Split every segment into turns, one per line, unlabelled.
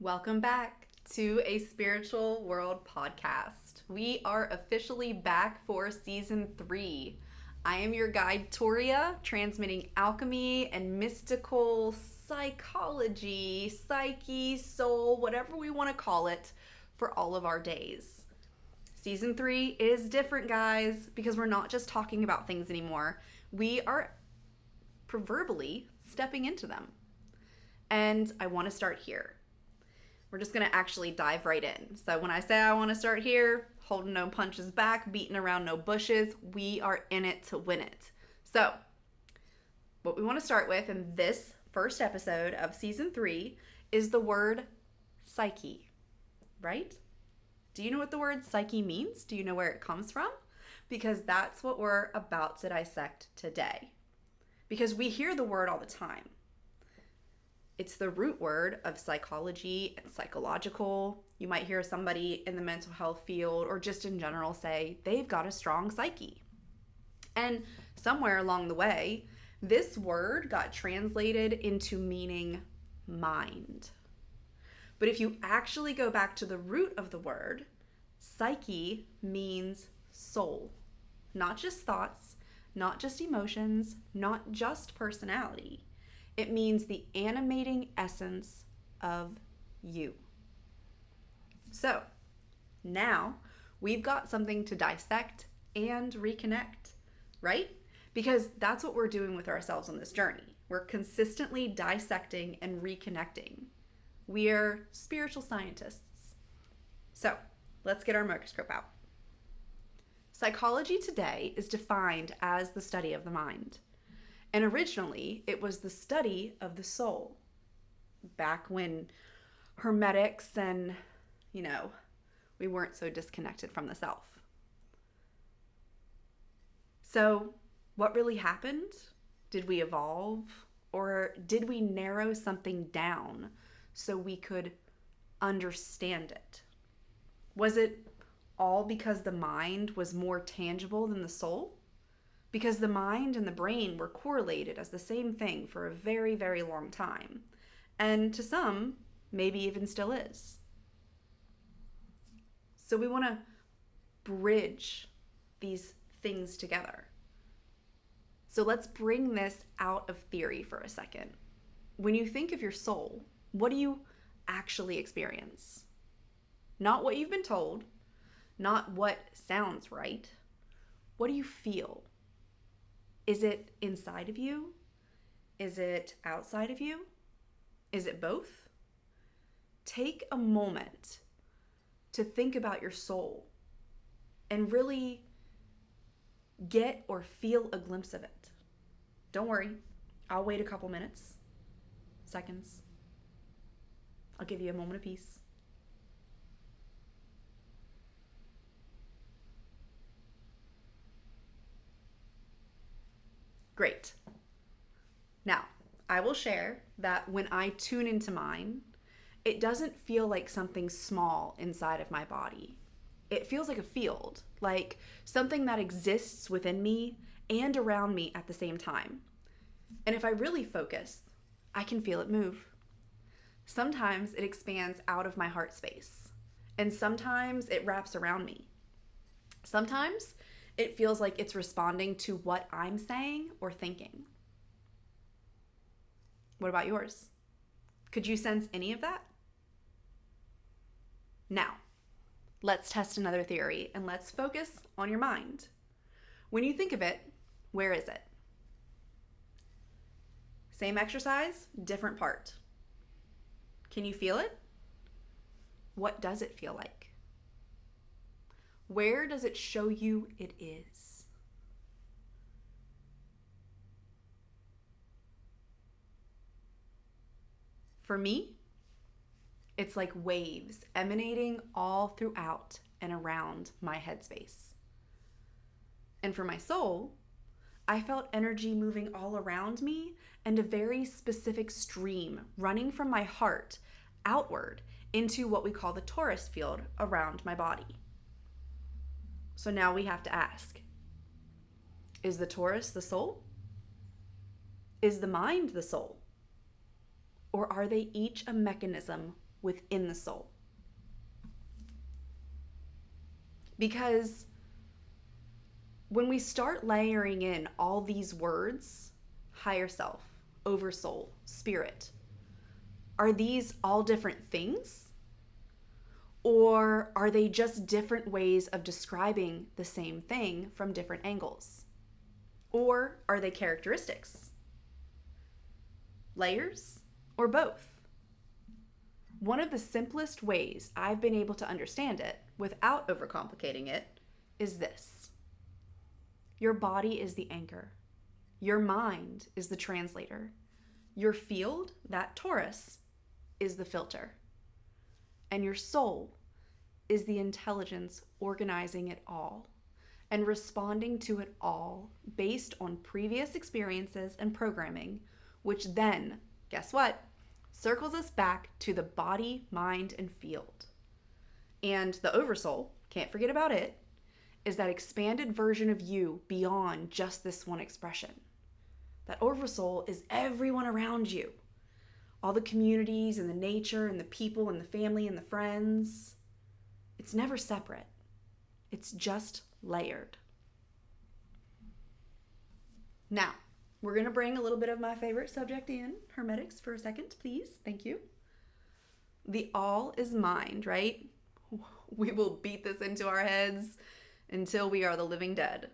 Welcome back to a Spiritual World podcast. We are officially back for season 3. I am your guide, Toria, transmitting alchemy and mystical psychology, psyche, soul, whatever we want to call it, for all of our days. Season 3 is different, guys, because we're not just talking about things anymore. We are proverbially stepping into them. And I want to start here. We're just going to actually dive right in. So when I say I want to start here, holding no punches back, beating around no bushes, we are in it to win it. So what we want to start with in this first episode of season 3 is the word psyche, right? Do you know what the word psyche means? Do you know where it comes from? Because that's what we're about to dissect today. Because we hear the word all the time. It's the root word of psychology and psychological. You might hear somebody in the mental health field or just in general say they've got a strong psyche. And somewhere along the way, this word got translated into meaning mind. But if you actually go back to the root of the word, psyche means soul. Not just thoughts, not just emotions, not just personality. It means the animating essence of you. So now we've got something to dissect and reconnect, right? Because that's what we're doing with ourselves on this journey. We're consistently dissecting and reconnecting. We're spiritual scientists. So let's get our microscope out. Psychology today is defined as the study of the mind. And originally, it was the study of the soul. Back when Hermetics and, we weren't so disconnected from the self. So, what really happened? Did we evolve? Or did we narrow something down so we could understand it? Was it all because the mind was more tangible than the soul? Because the mind and the brain were correlated as the same thing for a very, very long time. And to some, maybe even still is. So we want to bridge these things together. So let's bring this out of theory for a second. When you think of your soul, what do you actually experience? Not what you've been told, not what sounds right. What do you feel? Is it inside of you? Is it outside of you? Is it both? Take a moment to think about your soul and really get or feel a glimpse of it. Don't worry, I'll wait a couple minutes, seconds. I'll give you a moment of peace. Great. Now, I will share that when I tune into mine, it doesn't feel like something small inside of my body. It feels like a field, like something that exists within me and around me at the same time. And if I really focus, I can feel it move. Sometimes it expands out of my heart space, and sometimes it wraps around me. Sometimes it feels like it's responding to what I'm saying or thinking. What about yours? Could you sense any of that? Now, let's test another theory and let's focus on your mind. When you think of it, where is it? Same exercise, different part. Can you feel it? What does it feel like? Where does it show you it is? For me, it's like waves emanating all throughout and around my headspace. And for my soul, I felt energy moving all around me and a very specific stream running from my heart outward into what we call the torus field around my body. So now we have to ask, is the torus the soul? Is the mind the soul? Or are they each a mechanism within the soul. Because when we start layering in all these words, higher self, oversoul, spirit, are these all different things? Or are they just different ways of describing the same thing from different angles? Or are they characteristics, layers, or both? One of the simplest ways I've been able to understand it without overcomplicating it is this. Your body is the anchor. Your mind is the translator. Your field, that torus, is the filter. And your soul is the intelligence organizing it all and responding to it all based on previous experiences and programming, which then, guess what, circles us back to the body, mind, and field. And the oversoul, can't forget about it, is that expanded version of you beyond just this one expression. That oversoul is everyone around you. All the communities and the nature and the people and the family and the friends. It's never separate. It's just layered. Now, we're going to bring a little bit of my favorite subject in, hermetics, for a second, please. Thank you. The all is mind, right? We will beat this into our heads until we are the living dead.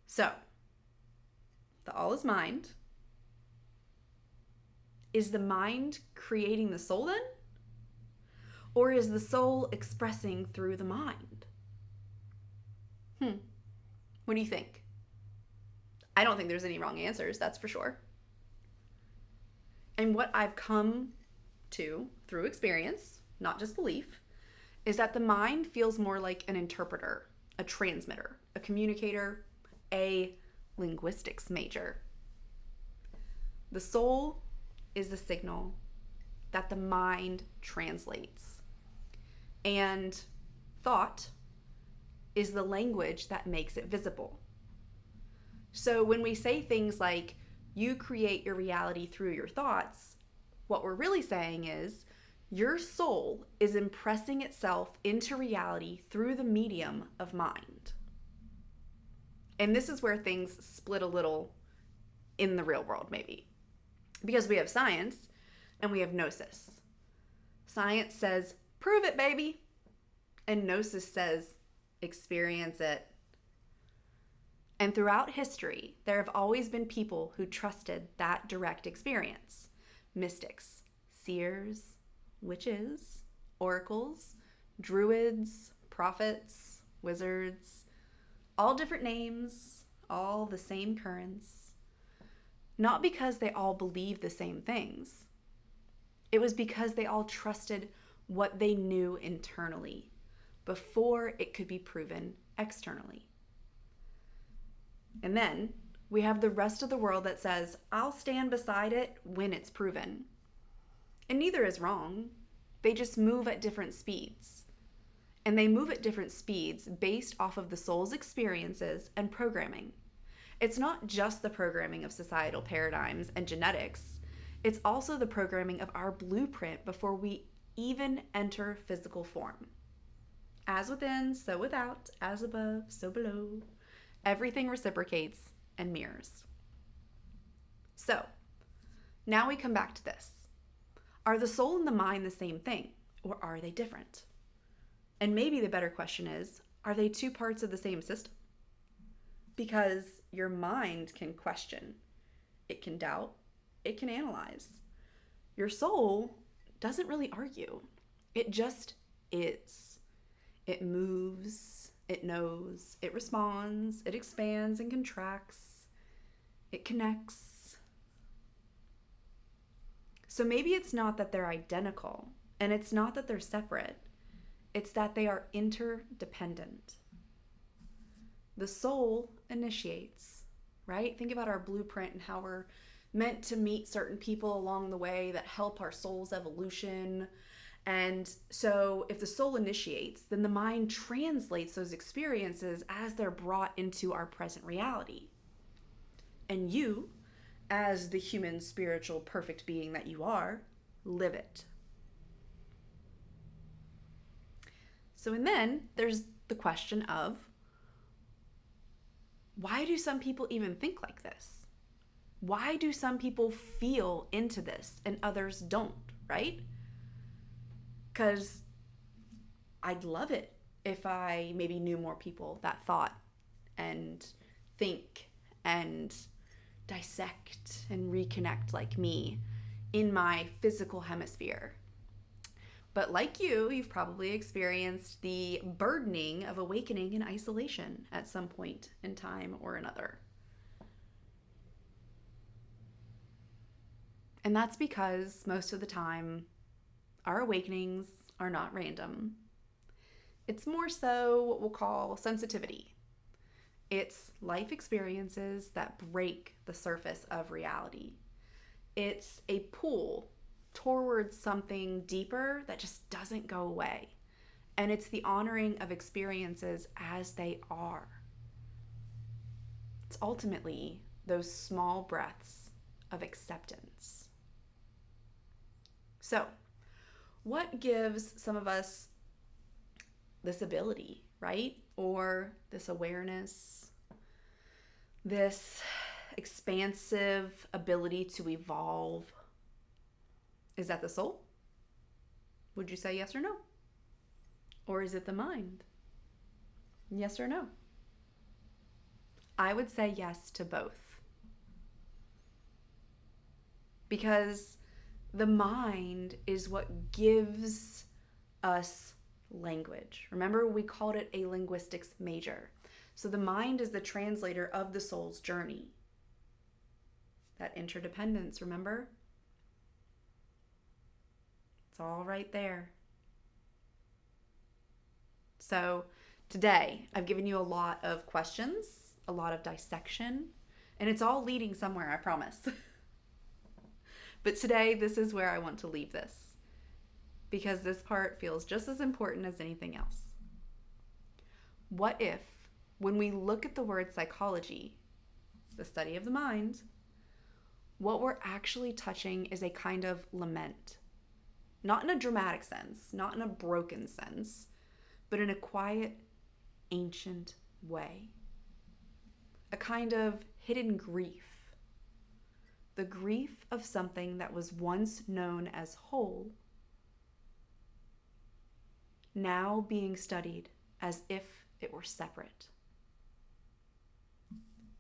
So, the all is mind. Is the mind creating the soul then? Or is the soul expressing through the mind? What do you think? I don't think there's any wrong answers, that's for sure. And what I've come to through experience, not just belief, is that the mind feels more like an interpreter, a transmitter, a communicator, a linguistics major. The soul is the signal that the mind translates. And thought is the language that makes it visible. So when we say things like, you create your reality through your thoughts, what we're really saying is, your soul is impressing itself into reality through the medium of mind. And this is where things split a little in the real world, maybe. Because we have science and we have gnosis. Science says, prove it, baby. And gnosis says, experience it. And throughout history, there have always been people who trusted that direct experience. Mystics, seers, witches, oracles, druids, prophets, wizards, all different names, all the same currents. Not because they all believed the same things. It was because they all trusted what they knew internally before it could be proven externally. And then we have the rest of the world that says, I'll stand beside it when it's proven. And neither is wrong. They just move at different speeds. And they move at different speeds based off of the soul's experiences and programming. It's not just the programming of societal paradigms and genetics. It's also the programming of our blueprint before we even enter physical form. As within, so without, as above, so below. Everything reciprocates and mirrors. So, now we come back to this. Are the soul and the mind the same thing, or are they different? And maybe the better question is, are they two parts of the same system? Because your mind can question, it can doubt, it can analyze. Your soul doesn't really argue. It just is. It moves, it knows, it responds, it expands and contracts, it connects. So maybe it's not that they're identical, and it's not that they're separate. It's that they are interdependent. The soul initiates, right? Think about our blueprint and how we're meant to meet certain people along the way that help our soul's evolution. And so if the soul initiates, then the mind translates those experiences as they're brought into our present reality. And you, as the human, spiritual, perfect being that you are, live it. And then there's the question of, why do some people even think like this? Why do some people feel into this and others don't, right? Because I'd love it if I maybe knew more people that thought and think and dissect and reconnect like me in my physical hemisphere. But like you've probably experienced the burdening of awakening in isolation at some point in time or another. And that's because most of the time, our awakenings are not random. It's more so what we'll call sensitivity. It's life experiences that break the surface of reality. It's a pull towards something deeper that just doesn't go away. And it's the honoring of experiences as they are. It's ultimately those small breaths of acceptance. So, what gives some of us this ability, right? Or this awareness, this expansive ability to evolve? Is that the soul? Would you say yes or no? Or is it the mind? Yes or no? I would say yes to both. Because the mind is what gives us language. Remember, we called it a linguistics major. So the mind is the translator of the soul's journey. That interdependence, remember? It's all right there. So today, I've given you a lot of questions, a lot of dissection, and it's all leading somewhere, I promise. But today, this is where I want to leave this, because this part feels just as important as anything else. What if, when we look at the word psychology, the study of the mind, what we're actually touching is a kind of lament? Not in a dramatic sense, not in a broken sense, but in a quiet, ancient way. A kind of hidden grief. The grief of something that was once known as whole, now being studied as if it were separate.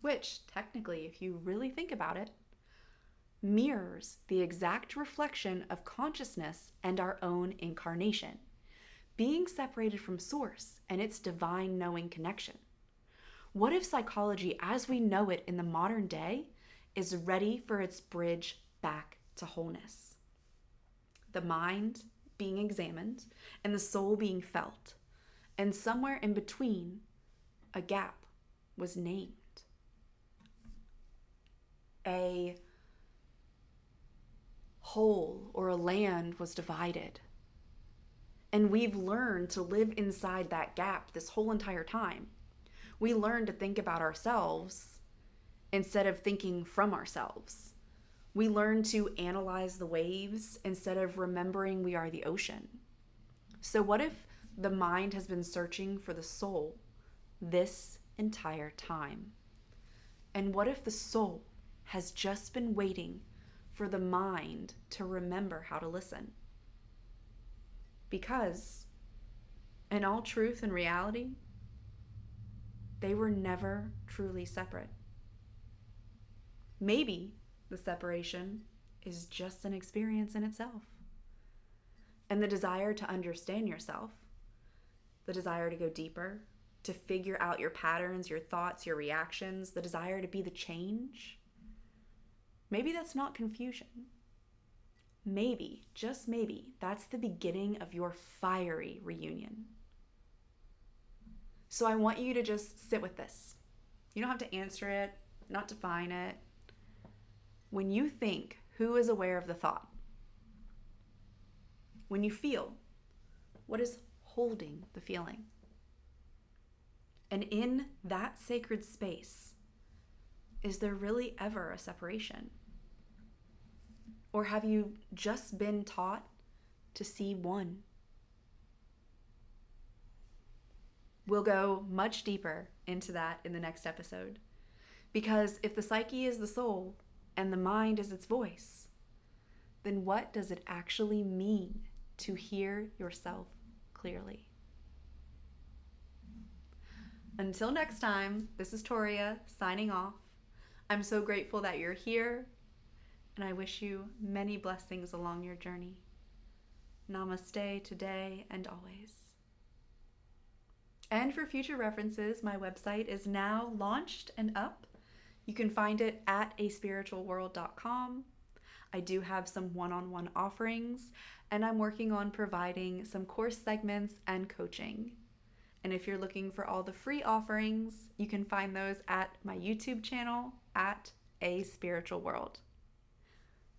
Which, technically, if you really think about it, mirrors the exact reflection of consciousness and our own incarnation, being separated from source and its divine knowing connection. What if psychology as we know it in the modern day is ready for its bridge back to wholeness? The mind being examined and the soul being felt, and somewhere in between, a gap was named. A whole or a land was divided. And we've learned to live inside that gap this whole entire time. We learned to think about ourselves instead of thinking from ourselves. We learn to analyze the waves instead of remembering we are the ocean. So what if the mind has been searching for the soul this entire time? And what if the soul has just been waiting for the mind to remember how to listen? Because, in all truth and reality, they were never truly separate. Maybe the separation is just an experience in itself. And the desire to understand yourself, the desire to go deeper, to figure out your patterns, your thoughts, your reactions, the desire to be the change, maybe that's not confusion. Maybe, just maybe, that's the beginning of your fiery reunion. So I want you to just sit with this. You don't have to answer it, not define it. When you think, who is aware of the thought? When you feel, what is holding the feeling? And in that sacred space, is there really ever a separation? Or have you just been taught to see one? We'll go much deeper into that in the next episode. Because if the psyche is the soul and the mind is its voice, then what does it actually mean to hear yourself clearly? Until next time, this is Toria signing off. I'm so grateful that you're here, and I wish you many blessings along your journey. Namaste today and always. And for future references, my website is now launched and up. You can find it at aspiritualworld.com. I do have some one-on-one offerings, and I'm working on providing some course segments and coaching. And if you're looking for all the free offerings, you can find those at my YouTube channel at A Spiritual World.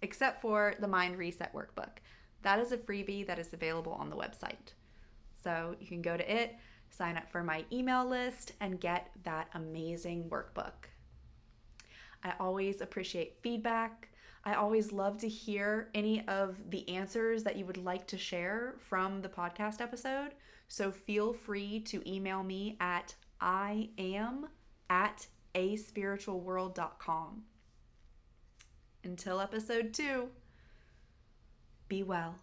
Except for the Mind Reset Workbook. That is a freebie that is available on the website. So you can go to it, sign up for my email list, and get that amazing workbook. I always appreciate feedback. I always love to hear any of the answers that you would like to share from the podcast episode. So feel free to email me at iam@aspiritualworld.com. Until episode 2, be well.